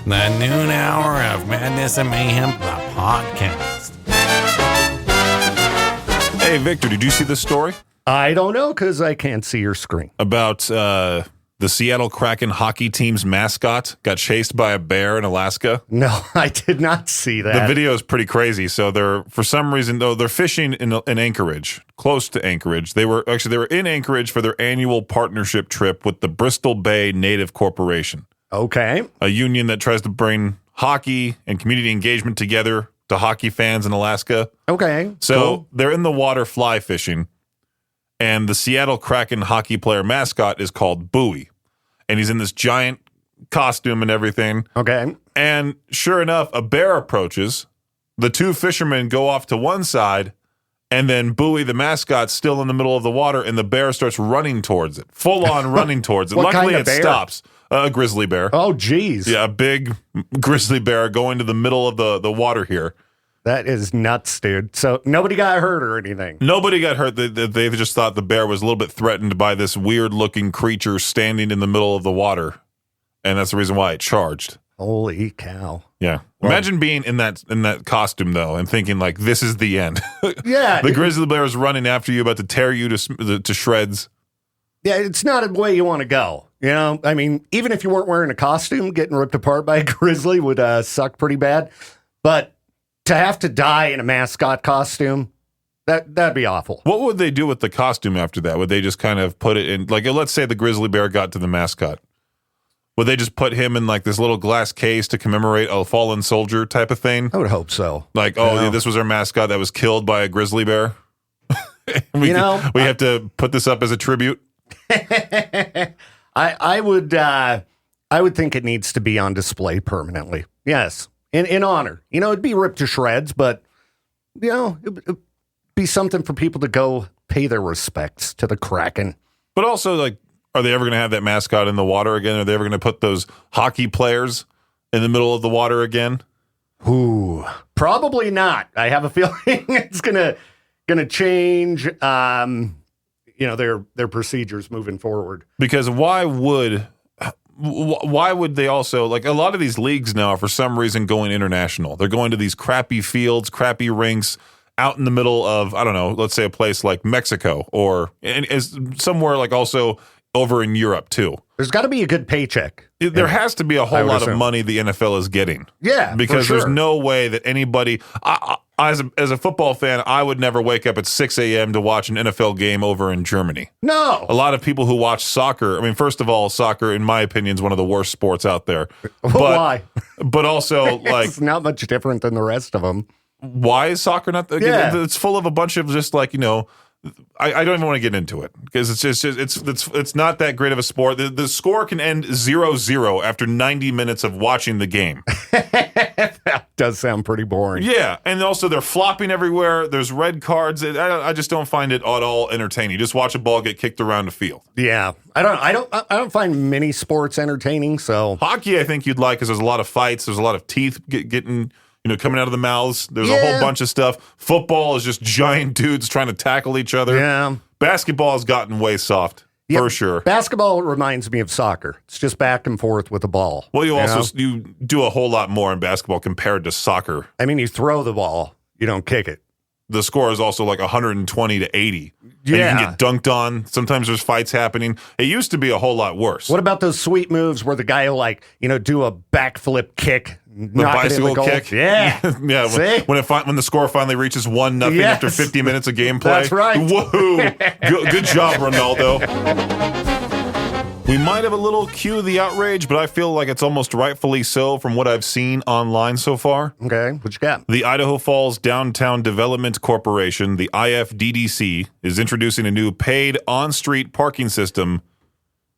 The noon hour of Madness and Mayhem, the podcast. Hey, Victor, did you see this story? I don't know because I can't see your screen. About the Seattle Kraken hockey team's mascot got chased by a bear in Alaska? No, I did not see that. The video is pretty crazy. So they're, for some reason, though, they're fishing in Anchorage, close to Anchorage. They were in Anchorage for their annual partnership trip with the Bristol Bay Native Corporation. Okay. A union that tries to bring hockey and community engagement together to hockey fans in Alaska. Okay. So cool. They're in the water fly fishing, and the Seattle Kraken hockey player mascot is called Buoy, and he's in this giant costume and everything. Okay. And sure enough, a bear approaches. The two fishermen go off to one side, and then Buoy, the mascot's still in the middle of the water, and the bear starts running towards it, full on running towards it. What Luckily, kind of it bear? stops. A grizzly bear. Oh, geez. Yeah, a big grizzly bear going to the middle of the water here. That is nuts, dude. So nobody got hurt or anything. Nobody got hurt. They just thought the bear was a little bit threatened by this weird-looking creature standing in the middle of the water, and that's the reason why it charged. Holy cow. Yeah. Well, imagine being in that costume, though, and thinking, like, this is the end. Yeah. The grizzly bear is running after you, about to tear you to shreds. Yeah, it's not a way you want to go. You know, I mean, even if you weren't wearing a costume, getting ripped apart by a grizzly would suck pretty bad. But to have to die in a mascot costume, that'd be awful. What would they do with the costume after that? Would they just kind of put it in, like, let's say the grizzly bear got to the mascot. Would they just put him in, like, this little glass case to commemorate a fallen soldier type of thing? I would hope so. Like, yeah, this was our mascot that was killed by a grizzly bear? we have to put this up as a tribute? I would think it needs to be on display permanently. Yes, in honor. You know, it'd be ripped to shreds, but you know, it'd be something for people to go pay their respects to the Kraken. But also, like, are they ever going to have that mascot in the water again? Are they ever going to put those hockey players in the middle of the water again? Ooh, probably not. I have a feeling it's gonna change. You know, their procedures moving forward. Because why would they also, like, a lot of these leagues now are for some reason going international. They're going to these crappy fields, crappy rinks out in the middle of, I don't know, let's say a place like Mexico or somewhere like also over in Europe too. There's got to be a good paycheck. There has to be a whole lot of money the NFL is getting. Yeah, because for sure. There's no way that anybody, as a football fan, I would never wake up at 6 a.m. to watch an NFL game over in Germany. No. A lot of people who watch soccer, I mean, first of all, soccer, in my opinion, is one of the worst sports out there. Why? But also, like, it's not much different than the rest of them. Why is soccer not? Yeah. It's full of a bunch of just, like, you know, I don't even want to get into it because it's not that great of a sport. The score can end 0-0 after 90 minutes of watching the game. That does sound pretty boring. Yeah, and also they're flopping everywhere. There's red cards. I just don't find it at all entertaining. You just watch a ball get kicked around the field. Yeah, I don't find many sports entertaining. So hockey, I think you'd like because there's a lot of fights. There's a lot of teeth getting. You know, coming out of the mouths. There's a whole bunch of stuff. Football is just giant dudes trying to tackle each other. Yeah. Basketball has gotten way soft, for sure. Basketball reminds me of soccer. It's just back and forth with the ball. Well, you do a whole lot more in basketball compared to soccer. I mean, you throw the ball, you don't kick it. The score is also like 120 to 80. Yeah. And you can get dunked on. Sometimes there's fights happening. It used to be a whole lot worse. What about those sweet moves where the guy will, like, you know, do a backflip kick? The bicycle kick? Yeah. Yeah. When the score finally reaches 1-0 after 50 minutes of gameplay. That's right. Woohoo. Good job, Ronaldo. We might have a little cue the outrage, but I feel like it's almost rightfully so from what I've seen online so far. Okay, what you got? The Idaho Falls Downtown Development Corporation, the IFDDC, is introducing a new paid on-street parking system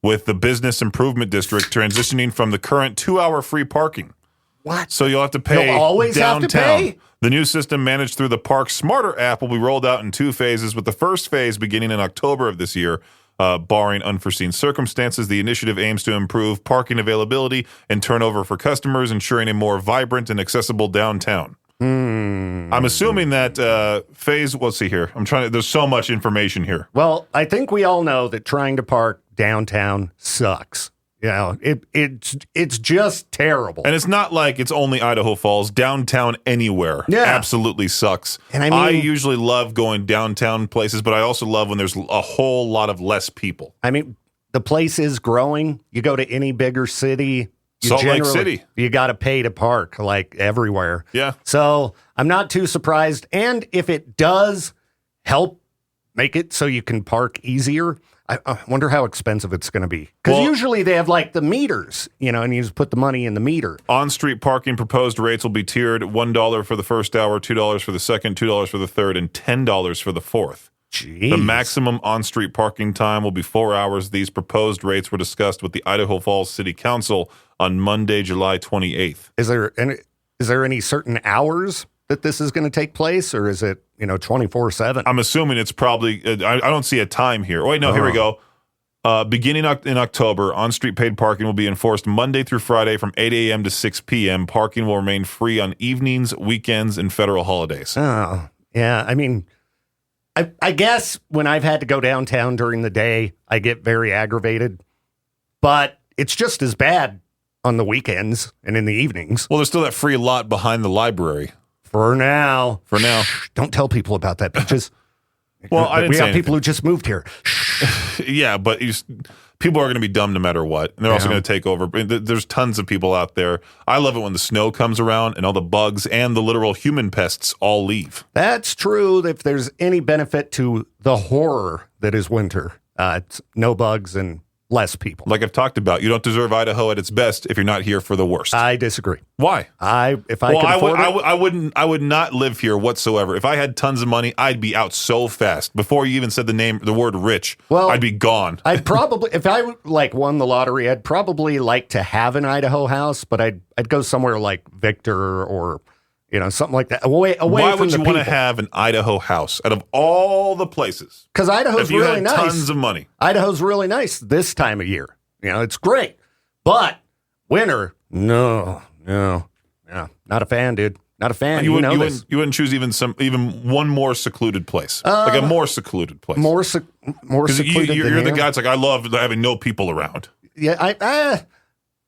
with the Business Improvement District transitioning from the current 2-hour free parking. What? So you'll have to pay You'll always downtown. have to pay? The new system managed through the Park Smarter app will be rolled out in 2 phases, with the first phase beginning in October of this year. Barring unforeseen circumstances, the initiative aims to improve parking availability and turnover for customers, ensuring a more vibrant and accessible downtown. I'm assuming that phase, let's see here. There's so much information here. Well, I think we all know that trying to park downtown sucks. You know, it's just terrible. And it's not like it's only Idaho Falls. Downtown anywhere absolutely sucks. And I usually love going downtown places, but I also love when there's a whole lot of less people. I mean, the place is growing. You go to any bigger city, Salt Lake City, you got to pay to park, like everywhere. Yeah. So I'm not too surprised. And if it does help make it so you can park easier, I wonder how expensive it's going to be. Because usually they have like the meters, you know, and you just put the money in the meter. On-street parking proposed rates will be tiered: $1 for the first hour, $2 for the second, $2 for the third, and $10 for the fourth. Jeez. The maximum on-street parking time will be 4 hours. These proposed rates were discussed with the Idaho Falls City Council on Monday, July 28th. Is there any certain hours that this is going to take place, or is it, 24/7? I'm assuming it's probably, I don't see a time here. Oh, wait, no, here we go. Beginning in October, on-street paid parking will be enforced Monday through Friday from 8 a.m. to 6 p.m. Parking will remain free on evenings, weekends, and federal holidays. Oh, yeah. I mean, I guess when I've had to go downtown during the day, I get very aggravated, but it's just as bad on the weekends and in the evenings. Well, there's still that free lot behind the library. For now. Don't tell people about that, bitches. Well, I didn't we say have anything. people who just moved here. Yeah, but people are going to be dumb no matter what. And they're also going to take over. There's tons of people out there. I love it when the snow comes around and all the bugs and the literal human pests all leave. That's true. If there's any benefit to the horror that is winter, it's no bugs and less people. Like I've talked about, you don't deserve Idaho at its best if you're not here for the worst. I disagree. Why? I would not live here whatsoever. If I had tons of money, I'd be out so fast. Before you even said the word rich, I'd be gone. I'd probably, if I won the lottery, I'd probably like to have an Idaho house, but I'd go somewhere like Victor or something like that. Away Why from would the you want to people. have an Idaho house out of all the places? Because Idaho's if you really had nice. Tons of money. Idaho's really nice this time of year. It's great. But winter, no, not a fan, dude. Not a fan. You wouldn't choose even one more secluded place, like a more secluded place. More secluded. You're the guy that's like, I love having no people around. Yeah, I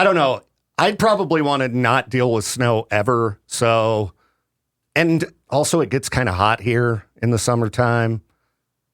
don't know. I'd probably want to not deal with snow ever. So, and also it gets kind of hot here in the summertime.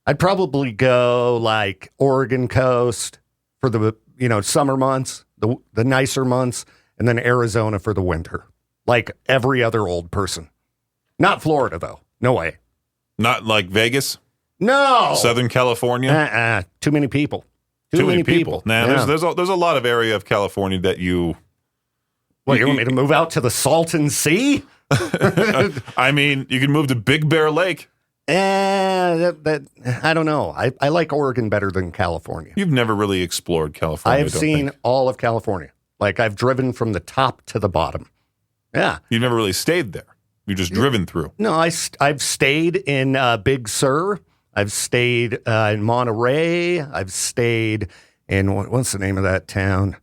I'd probably go like Oregon coast for the summer months, the nicer months, and then Arizona for the winter, like every other old person. Not Florida though. No way. Not like Vegas. No. Southern California. Too many people. Too many people. Nah, there's a lot of area of California that you. What, you want me to move out to the Salton Sea? I mean, you can move to Big Bear Lake. I don't know. I like Oregon better than California. You've never really explored California. I've seen all of California. Like I've driven from the top to the bottom. Yeah. You've never really stayed there. You've just driven through. No, I've stayed in Big Sur. I've stayed in Monterey. I've stayed in, what's the name of that town?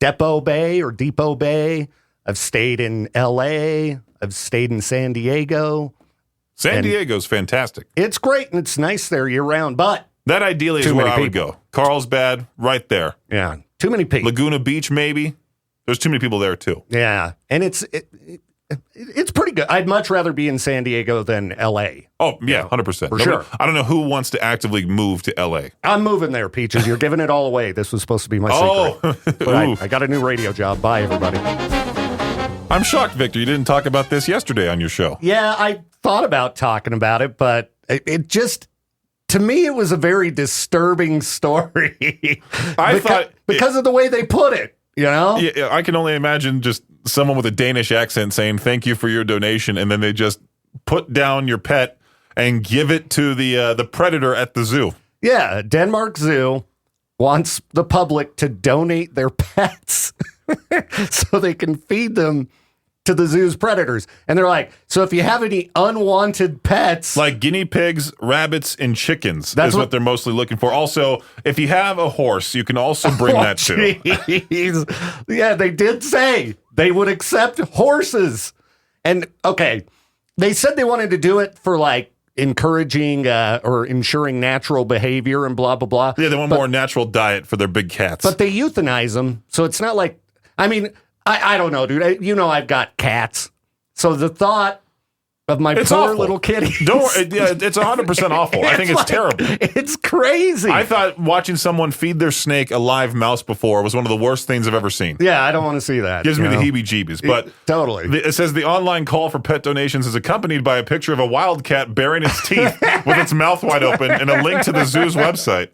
Depot Bay. I've stayed in L.A. I've stayed in San Diego. San Diego's fantastic. It's great, and it's nice there year-round, but... That ideally is where I would go. Carlsbad, right there. Yeah, too many people. Laguna Beach, maybe. There's too many people there, too. Yeah, and it's pretty good. I'd much rather be in San Diego than L.A. Oh, yeah, 100%. For sure. I don't know who wants to actively move to L.A. I'm moving there, Peaches. You're giving it all away. This was supposed to be my secret. But I got a new radio job. Bye, everybody. I'm shocked, Victor. You didn't talk about this yesterday on your show. Yeah, I thought about talking about it, but it just, to me, it was a very disturbing story. Because of the way they put it, Yeah, I can only imagine just someone with a Danish accent saying, thank you for your donation, and then they just put down your pet and give it to the predator at the zoo. Yeah, Denmark Zoo wants the public to donate their pets so they can feed them to the zoo's predators. And they're like, so if you have any unwanted pets... Like guinea pigs, rabbits, and chickens is what they're mostly looking for. Also, if you have a horse, you can also bring that too. Yeah, they did say they would accept horses. And, okay, they said they wanted to do it for, like, encouraging or ensuring natural behavior and blah, blah, blah. Yeah, they want more natural diet for their big cats. But they euthanize them. So it's not like, I mean, I don't know, dude. I've got cats. So the thought of my poor awful. little kitty. Don't worry. Yeah, it's 100% awful. I think it's terrible. It's crazy. I thought watching someone feed their snake a live mouse before was one of the worst things I've ever seen. Yeah, I don't want to see that. Gives me the heebie-jeebies. But totally. It says the online call for pet donations is accompanied by a picture of a wild cat baring its teeth with its mouth wide open and a link to the zoo's website.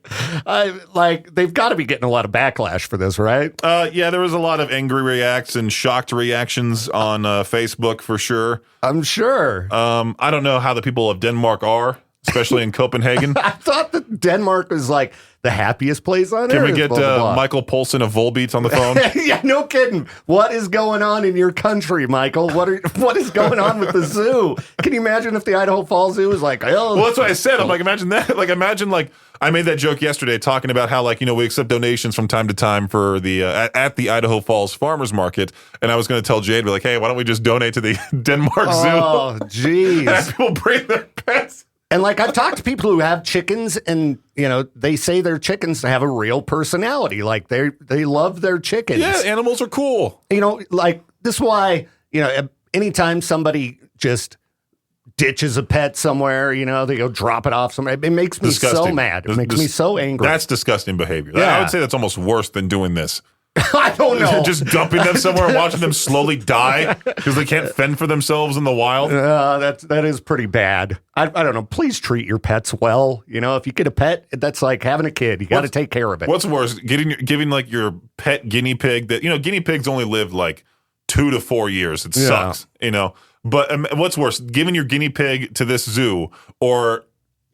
They've got to be getting a lot of backlash for this, right? Yeah, there was a lot of angry reacts and shocked reactions on Facebook for sure. I'm sure. I don't know how the people of Denmark are, especially in Copenhagen. I thought that Denmark was like the happiest place on earth. Can we get blah, blah, blah. Michael Polson of Volbeat on the phone? Yeah, no kidding. What is going on in your country, Michael? What is going on with the zoo? Can you imagine if the Idaho Falls Zoo was like, oh. Well, that's what I said. I'm like, imagine that. Like, imagine I made that joke yesterday talking about how we accept donations from time to time for the at the Idaho Falls Farmers Market, and I was going to tell Jade, be like, hey, why don't we just donate to the Denmark Zoo? Oh, jeez. As people bring their pets. And I've talked to people who have chickens, and they say their chickens have a real personality. Like they love their chickens. Yeah, animals are cool. This is why anytime somebody just ditches a pet somewhere, they go drop it off somewhere. It makes me so mad. It makes me so angry. That's disgusting behavior. Yeah. I would say that's almost worse than doing this. I don't know. Just dumping them somewhere and watching them slowly die because they can't fend for themselves in the wild. That is pretty bad. I don't know. Please treat your pets well. If you get a pet, that's like having a kid. You got to take care of it. What's worse, giving your pet guinea pig that guinea pigs only live 2 to 4 years. It sucks. But what's worse, giving your guinea pig to this zoo or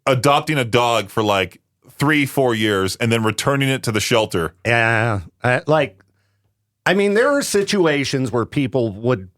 adopting a dog for 3-4 years and then returning it to the shelter? Yeah. There are situations where people would,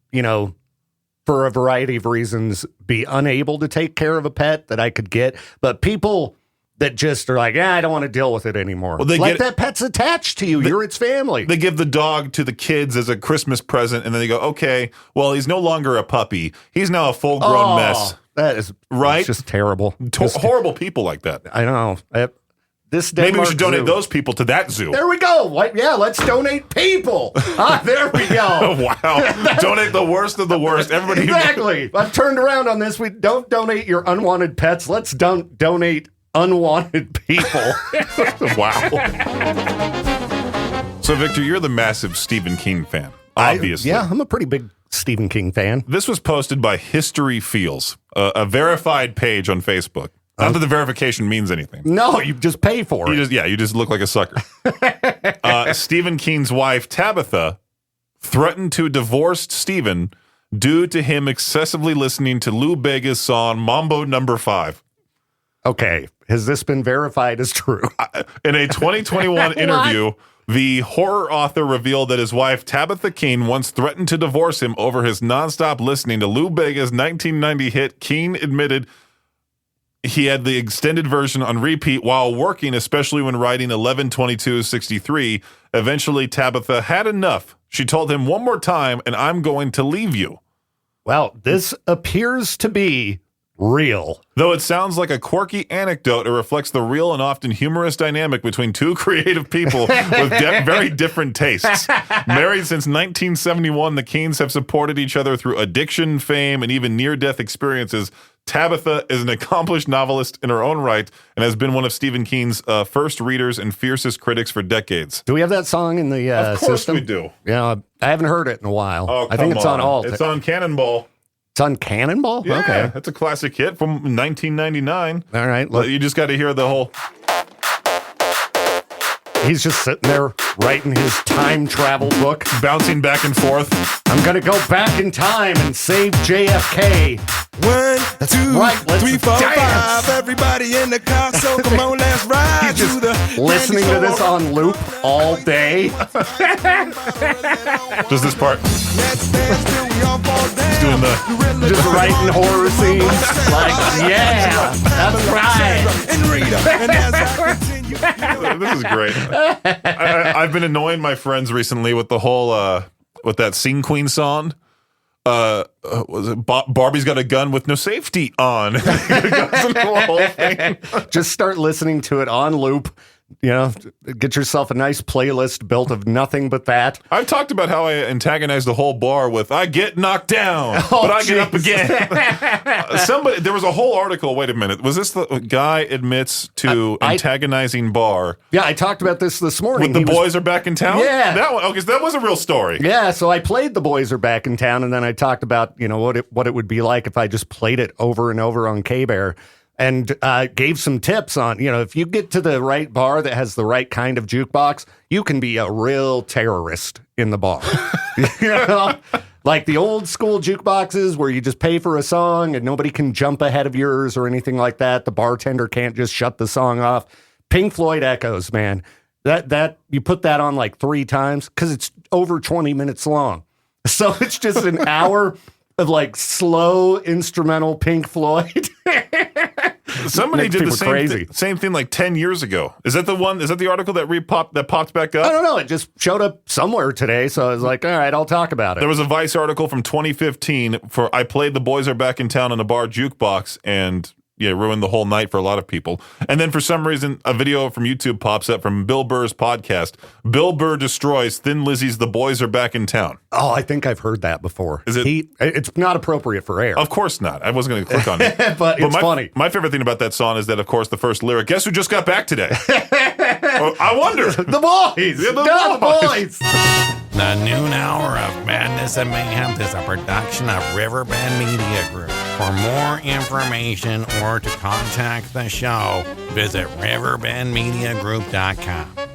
for a variety of reasons, be unable to take care of a pet that I could get. But people that just are like, I don't want to deal with it anymore. Well, that pet's attached to you. You're its family. They give the dog to the kids as a Christmas present, and then they go, okay, well, he's no longer a puppy. He's now a full-grown mess. That is right. It's just terrible. Horrible people like that. I know. Maybe we should donate those people to that zoo. There we go. Let's donate people. There we go. Wow. Donate the worst of the worst. Everybody. Exactly. I've turned around on this. We don't donate your unwanted pets. Let's donate unwanted people. Wow. So, Victor, you're the massive Stephen King fan, obviously. I'm a pretty big Stephen King fan. This was posted by History Feels, a verified page on Facebook. Not that the verification means anything. No, you just pay for it. You just look like a sucker. Stephen King's wife, Tabitha, threatened to divorce Stephen due to him excessively listening to Lou Bega's song Mambo No. 5. Okay, has this been verified as true? In a 2021 interview, the horror author revealed that his wife, Tabitha King, once threatened to divorce him over his nonstop listening to Lou Bega's 1990 hit. King admitted he had the extended version on repeat while working, especially when writing 11/22/63. Eventually, Tabitha had enough. She told him one more time, and I'm going to leave you. Well, this appears to be real. Though it sounds like a quirky anecdote, it reflects the real and often humorous dynamic between two creative people with very different tastes. Married since 1971, the Kings have supported each other through addiction, fame, and even near-death experiences. Tabitha is an accomplished novelist in her own right and has been one of Stephen King's first readers and fiercest critics for decades. Do we have that song in the Of course system? we do. Yeah, I haven't heard it in a while. Oh, I think it's on alt. It's on Cannonball. It's on Cannonball? Yeah, okay. That's a classic hit from 1999. All right. Look. You just got to hear the whole... He's just sitting there writing his time travel book. Bouncing back and forth. I'm going to go back in time and save JFK. 1, 2, 3, 4, 5. Everybody in the car, so come on, let's ride. He's just listening to this on loop all day. Just this part. He's doing the... Just writing horror scenes. Yeah, that's right. And Rita. And as I continue... This is great. I've been annoying my friends recently with the whole with that Scene Queen song. was it Barbie's got a gun with no safety on. It goes into the whole thing. Just start listening to it on loop. You know, get yourself a nice playlist built of nothing but that. I've talked about how I antagonized the whole bar with "I get knocked down, but I get up again." There was a whole article. Wait a minute, was this the guy admits to antagonizing bar? Yeah, I talked about this morning. With the boys are back in town. Yeah, that one. Okay, so that was a real story. Yeah, so I played "The Boys Are Back in Town," and then I talked about what it would be like if I just played it over and over on K-Bear. And gave some tips on, if you get to the right bar that has the right kind of jukebox, you can be a real terrorist in the bar. Like the old school jukeboxes where you just pay for a song and nobody can jump ahead of yours or anything like that. The bartender can't just shut the song off. Pink Floyd Echoes, man. That you put that on like 3 times because it's over 20 minutes long. So it's just an hour of like slow instrumental Pink Floyd. Somebody did the same thing like 10 years ago. Is that the one? Is that the article that popped back up? I don't know. It just showed up somewhere today, so I was like, all right, I'll talk about it. There was a Vice article from 2015 for "I played The Boys Are Back in Town" on a bar jukebox, and ruined the whole night for a lot of people. And then for some reason, a video from YouTube pops up from Bill Burr's podcast. Bill Burr destroys Thin Lizzy's "The Boys Are Back in Town." Oh, I think I've heard that before. Is it? It's not appropriate for air. Of course not. I wasn't going to click on it. but it's funny. My favorite thing about that song is that, of course, the first lyric, "Guess who just got back today?" I wonder. The boys. Yeah, the boys. The noon hour of Madness and Mayhem is a production of Riverbend Media Group. For more information or to contact the show, visit riverbendmediagroup.com.